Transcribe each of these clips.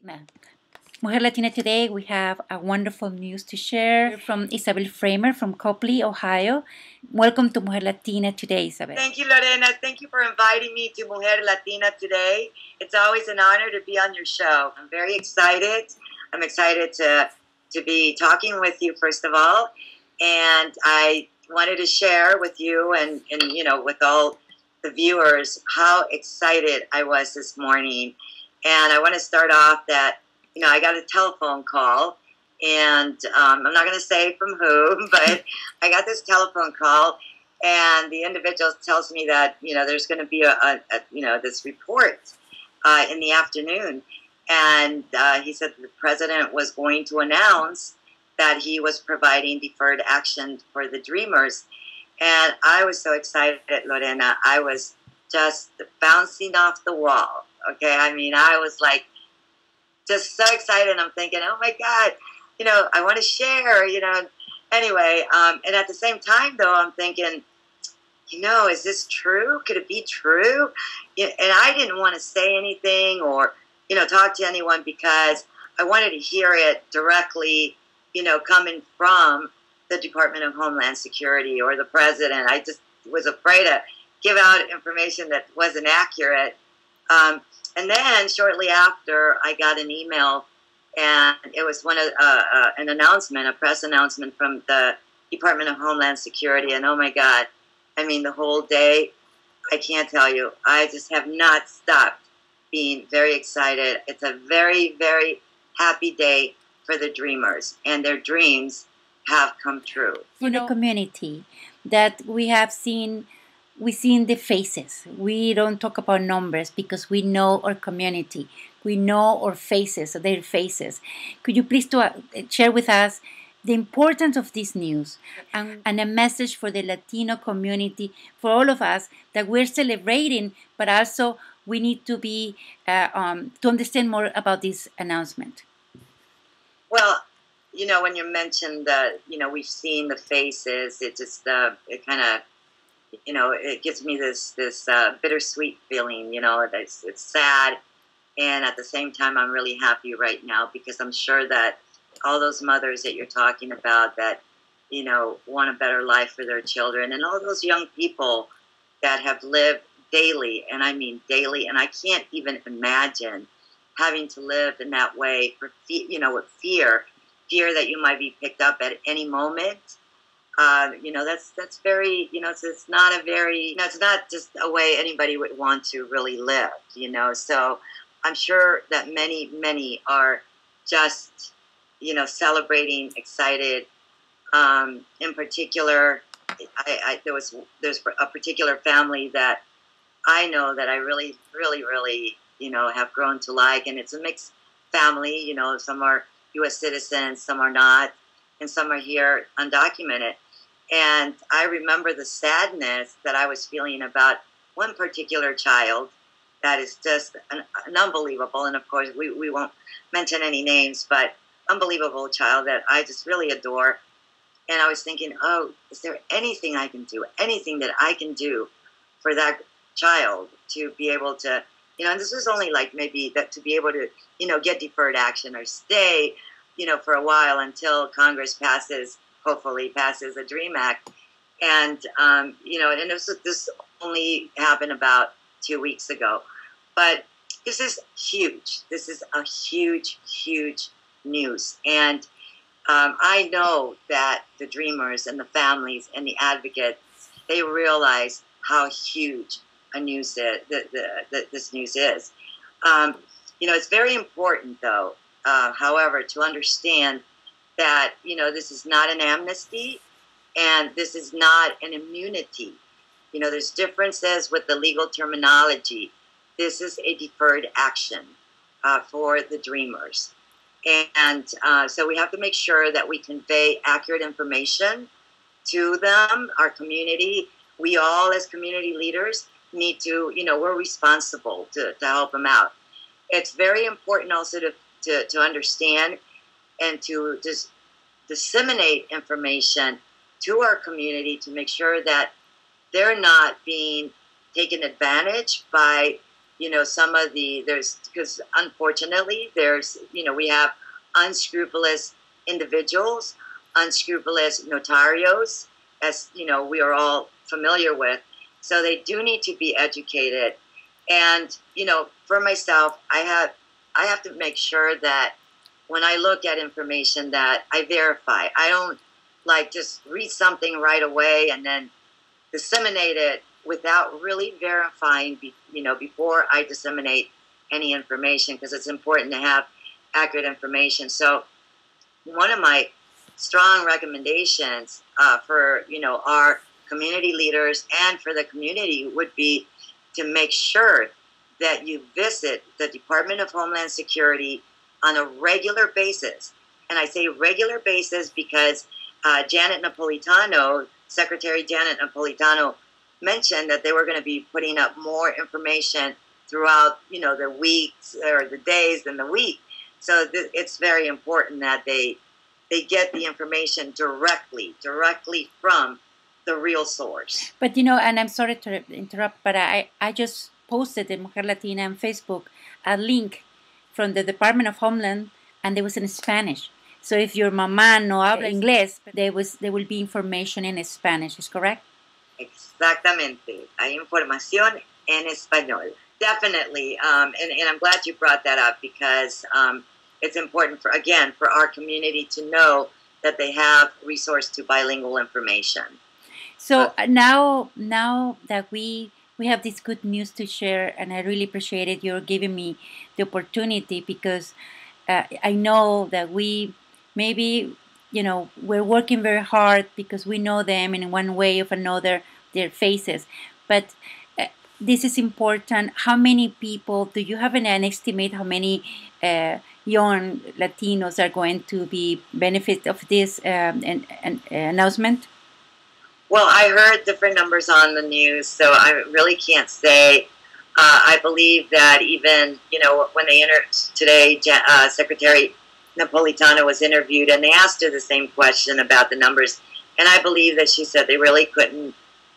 Mujer Latina today, we have a wonderful news to share from Isabel Framer from Copley, Ohio. Welcome to Mujer Latina today, Isabel. Thank you, Lorena. Thank you for inviting me to Mujer Latina today. It's always an honor to be on your show. I'm very excited. I'm excited to be talking with you, first of all. And I wanted to share with you and with all the viewers how excited I was this morning. And I want to start off that, I got a telephone call, and I'm not going to say from whom, but I got this telephone call, and the individual tells me that, there's going to be this report in the afternoon. And he said the president was going to announce that he was providing deferred action for the Dreamers. And I was so excited, Lorena. I was just bouncing off the wall. Okay, I was like just so excited. I'm thinking, oh my God, I want to share, Anyway, and at the same time, though, I'm thinking, is this true? Could it be true? And I didn't want to say anything or, talk to anyone because I wanted to hear it directly, coming from the Department of Homeland Security or the president. I just was afraid to give out information that wasn't accurate. And then shortly after, I got an email, and it was an announcement, a press announcement from the Department of Homeland Security. And oh my God, the whole day, I can't tell you, I just have not stopped being very excited. It's a very, very happy day for the Dreamers, and their dreams have come true. For the community that we've seen the faces. We don't talk about numbers because we know our community. We know our faces, their faces. Could you please share with us the importance of this news and a message for the Latino community, for all of us, that we're celebrating, but also we need to be to understand more about this announcement? Well, when you mentioned that, we've seen the faces, it just it kind of, it gives me this bittersweet feeling. It's sad, and at the same time, I'm really happy right now because I'm sure that all those mothers that you're talking about that, want a better life for their children, and all those young people that have lived daily, and I mean daily, and I can't even imagine having to live in that way for with fear that you might be picked up at any moment. That's very, it's not a very, it's not just a way anybody would want to really live, So I'm sure that many are just, celebrating, excited. In particular, there's a particular family that I know that I really, really, really, have grown to like, and it's a mixed family. Some are U.S. citizens, some are not, and some are here undocumented. And I remember the sadness that I was feeling about one particular child that is just an unbelievable, and of course we won't mention any names, but unbelievable child that I just really adore. And I was thinking, oh, is there anything I can do, anything that I can do for that child to be able to, and this was only like maybe that to be able to, get deferred action or stay, for a while until Congress hopefully passes a DREAM Act. And, and this only happened about 2 weeks ago. But this is huge. This is a huge, huge news. And I know that the Dreamers and the families and the advocates, they realize how huge a news this news is. It's very important, though, however, to understand that, this is not an amnesty and this is not an immunity. There's differences with the legal terminology. This is a deferred action for the Dreamers. And so we have to make sure that we convey accurate information to them, our community. We all, as community leaders, need to, we're responsible to help them out. It's very important also to understand and to just disseminate information to our community to make sure that they're not being taken advantage by some of there's, because unfortunately there's, we have unscrupulous individuals, unscrupulous notarios, as we are all familiar with. So they do need to be educated. And for myself, I have to make sure that when I look at information that I verify. I don't like just read something right away and then disseminate it without really verifying, before I disseminate any information, because it's important to have accurate information. So one of my strong recommendations for our community leaders and for the community would be to make sure that you visit the Department of Homeland Security on a regular basis. And I say regular basis because Secretary Janet Napolitano mentioned that they were going to be putting up more information throughout, the weeks or the days and the week. So it's very important that they get the information directly from the real source. But and I'm sorry to interrupt, but I just posted in Mujer Latina on Facebook a link from the Department of Homeland, and it was in Spanish. So if your mamá no habla inglés, there will be information in Spanish. Is correct? Exactamente. Hay información en español. Definitely. And I'm glad you brought that up, because it's important for our community to know that they have resource to bilingual information. So now that we have this good news to share, and I really appreciate it. You're giving me the opportunity, because I know that we're working very hard because we know them in one way or another, their faces. But this is important. How many people, do you have an estimate how many young Latinos are going to be benefit of this announcement? Well, I heard different numbers on the news, so I really can't say. I believe that even, when they today, Secretary Napolitano was interviewed, and they asked her the same question about the numbers, and I believe that she said they really couldn't,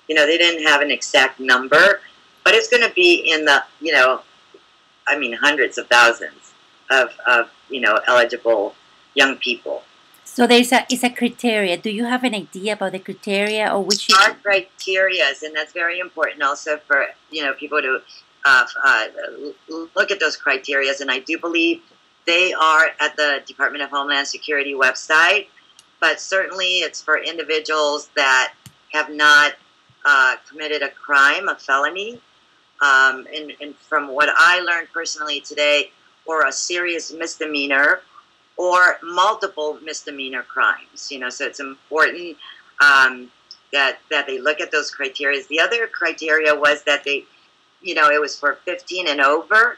they didn't have an exact number, but it's going to be in the, hundreds of thousands of eligible young people. So it's a criteria. Do you have an idea about the criteria, or which are criteria, and that's very important also for people to look at those criteria. And I do believe they are at the Department of Homeland Security website, but certainly it's for individuals that have not committed a crime, a felony, and from what I learned personally today, or a serious misdemeanor, or multiple misdemeanor crimes. So it's important that they look at those criteria. The other criteria was that they, it was for 15 and over,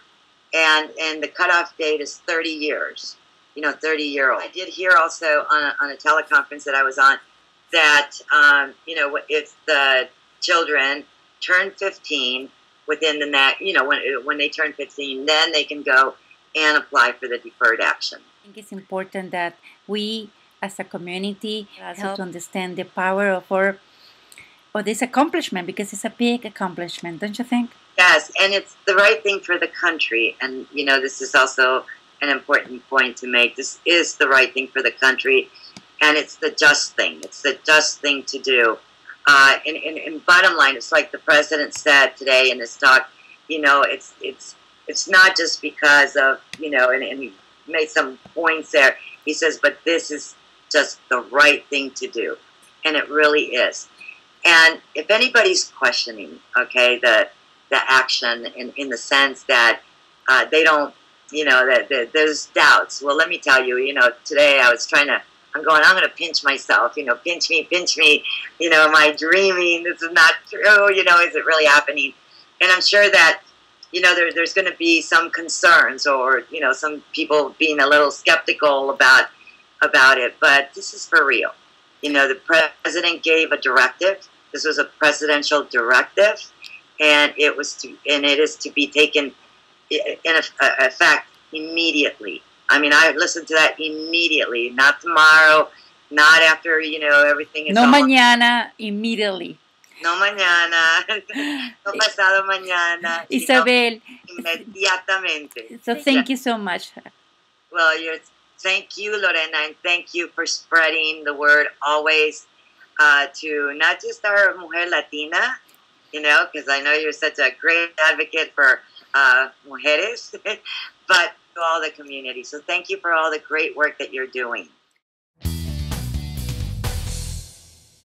and the cutoff date is 30 years. 30-year-old. I did hear also on a teleconference that I was on that if the children turn 15 within the next, when they turn 15, then they can go and apply for the deferred action. I think it's important that we, as a community, help to understand the power of this accomplishment, because it's a big accomplishment, don't you think? Yes, and it's the right thing for the country. And, this is also an important point to make. This is the right thing for the country, and it's the just thing. It's the just thing to do. And bottom line, it's like the president said today in his talk, it's not just because of, and he made some points there. He says, but this is just the right thing to do. And it really is. And if anybody's questioning, the action in the sense that they don't, that there's doubts. Well, let me tell you, today I'm going to pinch myself, pinch me, am I dreaming? This is not true, is it really happening? And I'm sure that, there's going to be some concerns, or, some people being a little skeptical about it, but this is for real. The president gave a directive. This was a presidential directive, and it is to be taken in effect immediately. I listened to that immediately, not tomorrow, not after, everything is no mañana, immediately. No mañana, no pasado mañana, sino Isabel, inmediatamente. so Yeah. thank you so much. Well, thank you, Lorena, and thank you for spreading the word always to not just our Mujer Latina, you know, because I know you're such a great advocate for mujeres, but to all the community. So thank you for all the great work that you're doing.